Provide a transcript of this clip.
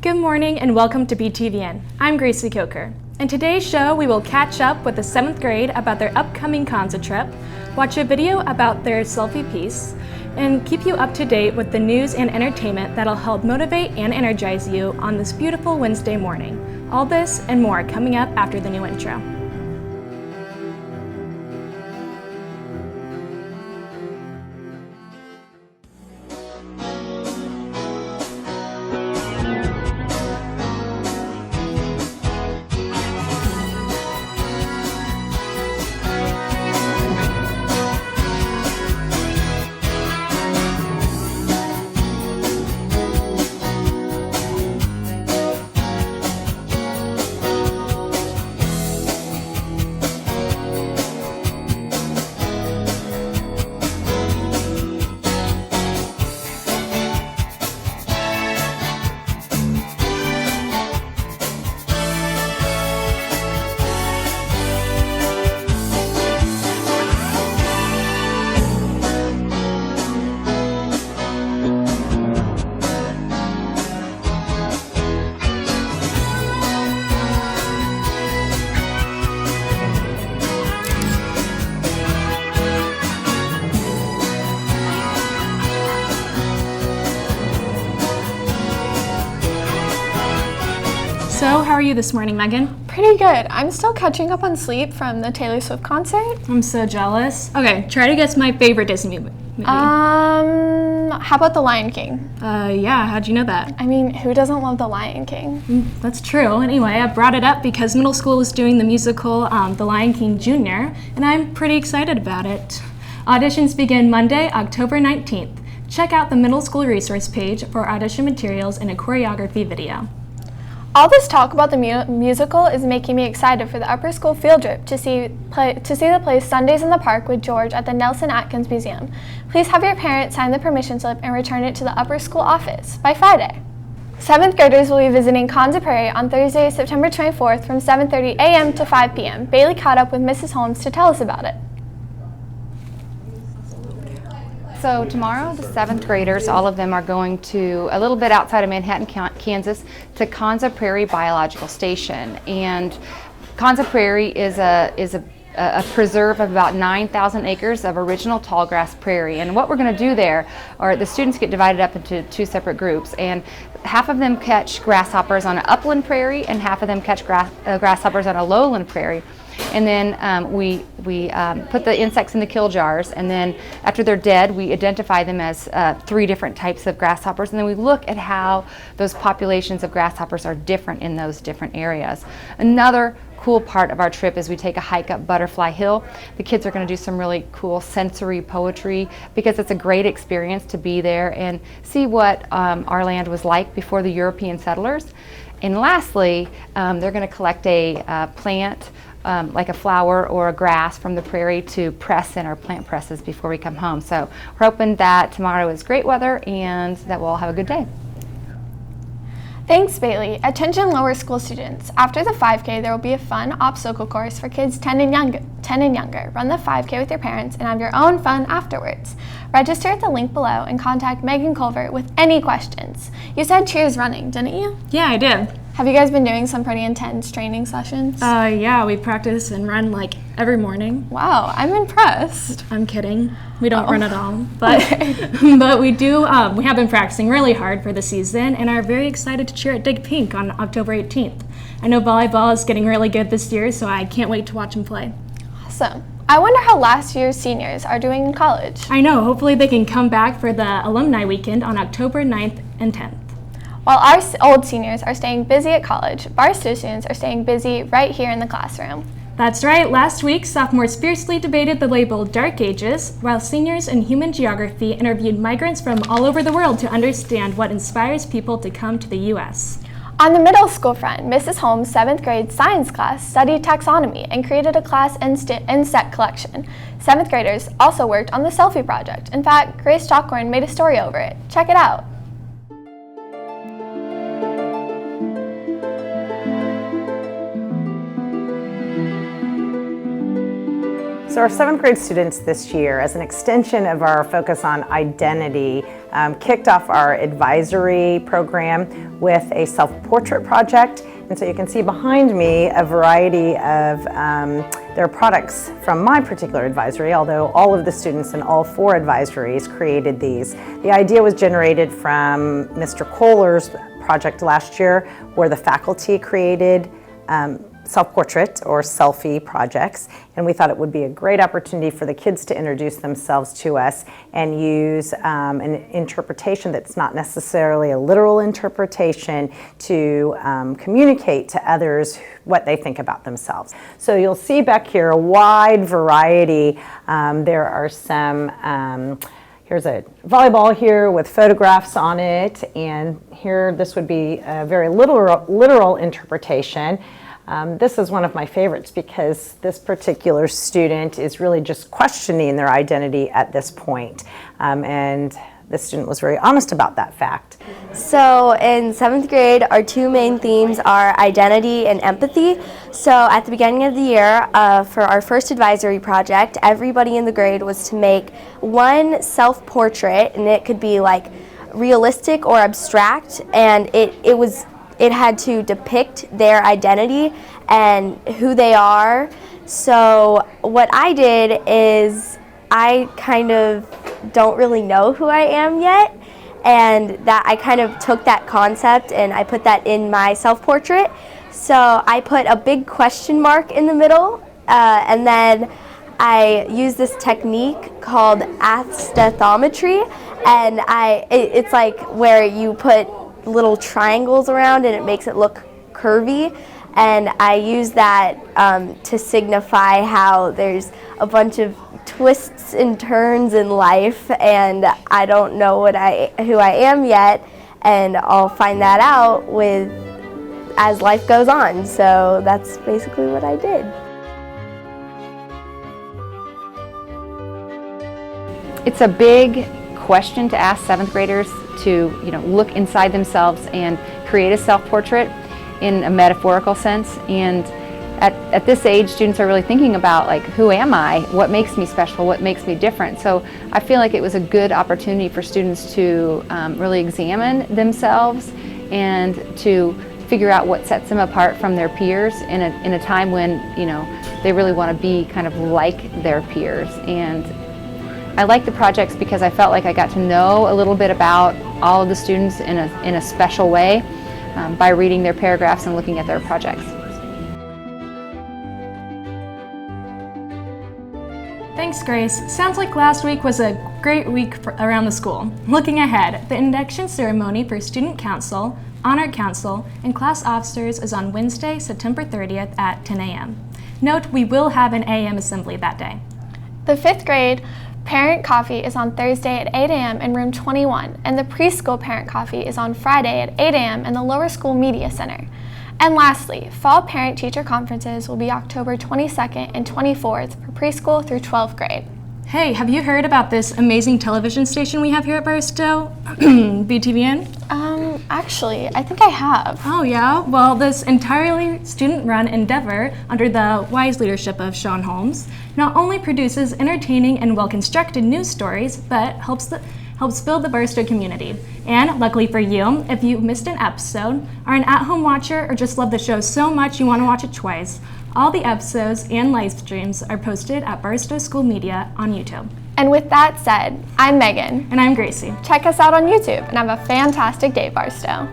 Good morning and welcome to BTVN. I'm Gracie Coker. In today's show, we will catch up with the 7th grade about their upcoming concert trip, watch a video about their selfie piece, and keep you up to date with the news and entertainment that'll help motivate and energize you on this beautiful Wednesday morning. All this and more coming up after the new intro. So, how are you this morning, Megan? Pretty good. I'm still catching up on sleep from the Taylor Swift concert. I'm so jealous. Okay, try to guess my favorite Disney movie. How about The Lion King? Yeah, how'd you know that? I mean, who doesn't love The Lion King? That's true. Anyway, I brought it up because middle school is doing the musical The Lion King Jr., and I'm pretty excited about it. Auditions begin Monday, October 19th. Check out the middle school resource page for audition materials and a choreography video. All this talk about the musical is making me excited for the upper school field trip to see the play Sundays in the Park with George at the Nelson Atkins Museum. Please have your parents sign the permission slip and return it to the upper school office by Friday. 7th graders will be visiting Conza Prairie on Thursday, September 24th from 7:30 a.m. to 5 p.m. Bailey caught up with Mrs. Holmes to tell us about it. So tomorrow, the 7th graders, all of them are going to a little bit outside of Manhattan, Kansas, to Conza Prairie Biological Station. And Conza Prairie is a preserve of about 9,000 acres of original tallgrass prairie. And what we're going to do there, or the students get divided up into two separate groups, and half of them catch grasshoppers on an upland prairie, and half of them catch grasshoppers on a lowland prairie. And then we put the insects in the kill jars, and then after they're dead, we identify them as 3 different types of grasshoppers, and then we look at how those populations of grasshoppers are different in those different areas. Another cool part of our trip is we take a hike up Butterfly Hill. The kids are going to do some really cool sensory poetry because it's a great experience to be there and see what our land was like before the European settlers. And lastly, they're going to collect a plant, like a flower or a grass from the prairie to press in our plant presses before we come home. So we're hoping that tomorrow is great weather and that we'll all have a good day. Thanks, Bailey. Attention lower school students. After the 5K, there will be a fun obstacle course for kids 10 and younger. Run the 5K with your parents and have your own fun afterwards. Register at the link below and contact Megan Culver with any questions. You said cheers running, didn't you? Yeah, I did. Have you guys been doing some pretty intense training sessions? Yeah, we practice and run like every morning. Wow, I'm impressed. I'm kidding. We don't run at all, but but we do. We have been practicing really hard for the season and are very excited to cheer at Dig Pink on October 18th. I know volleyball is getting really good this year, so I can't wait to watch them play. Awesome. I wonder how last year's seniors are doing in college. I know. Hopefully they can come back for the alumni weekend on October 9th and 10th. While our old seniors are staying busy at college, Barstow students are staying busy right here in the classroom. That's right. Last week, sophomores fiercely debated the label Dark Ages, while seniors in human geography interviewed migrants from all over the world to understand what inspires people to come to the U.S. On the middle school front, Mrs. Holmes' 7th grade science class studied taxonomy and created a class insect collection. 7th graders also worked on the selfie project. In fact, Grace Stockhorn made a story over it. Check it out. So our 7th grade students this year, as an extension of our focus on identity, kicked off our advisory program with a self-portrait project. And so you can see behind me a variety of their products from my particular advisory, although all of the students in all 4 advisories created these. The idea was generated from Mr. Kohler's project last year, where the faculty created self-portrait or selfie projects, and we thought it would be a great opportunity for the kids to introduce themselves to us and use an interpretation that's not necessarily a literal interpretation to communicate to others what they think about themselves. So you'll see back here a wide variety. There are some here's a volleyball here with photographs on it, and here this would be a very literal interpretation. This is one of my favorites because this particular student is really just questioning their identity at this point. And the student was very honest about that fact. So in 7th grade, our 2 main themes are identity and empathy. So at the beginning of the year, for our first advisory project, everybody in the grade was to make one self-portrait, and it could be like realistic or abstract, and it had to depict their identity and who they are. So what I did is I kind of don't really know who I am yet, and that I kind of took that concept and I put that in my self-portrait. So I put a big question mark in the middle, and then I use this technique called aesthetometry, and it's like where you put little triangles around and it makes it look curvy, and I use that to signify how there's a bunch of twists and turns in life, and I don't know who I am yet, and I'll find that out as life goes on. So that's basically what I did. It's a big question to ask 7th graders to look inside themselves and create a self-portrait in a metaphorical sense. And at this age, students are really thinking about, like, who am I? What makes me special? What makes me different? So I feel like it was a good opportunity for students to really examine themselves and to figure out what sets them apart from their peers in a time when they really want to be kind of like their peers. And I like the projects because I felt like I got to know a little bit about all of the students in a special way by reading their paragraphs and looking at their projects. Thanks, Grace. Sounds like last week was a great week around the school. Looking ahead, the induction ceremony for Student Council, Honor Council, and class officers is on Wednesday, September 30th at 10 a.m. Note, we will have an AM assembly that day. The 5th grade Parent Coffee is on Thursday at 8 a.m. in room 21, and the preschool Parent Coffee is on Friday at 8 a.m. in the Lower School Media Center. And lastly, fall parent-teacher conferences will be October 22nd and 24th for preschool through 12th grade. Hey, have you heard about this amazing television station we have here at Barstow? BTVN? Actually, I think I have. Oh yeah? Well, this entirely student-run endeavor under the wise leadership of Sean Holmes not only produces entertaining and well-constructed news stories, but helps build the Barstow community. And luckily for you, if you missed an episode, are an at-home watcher, or just love the show so much you want to watch it twice, all the episodes and live streams are posted at Barstow School Media on YouTube. And with that said, I'm Megan. And I'm Gracie. Check us out on YouTube and have a fantastic day, Barstow.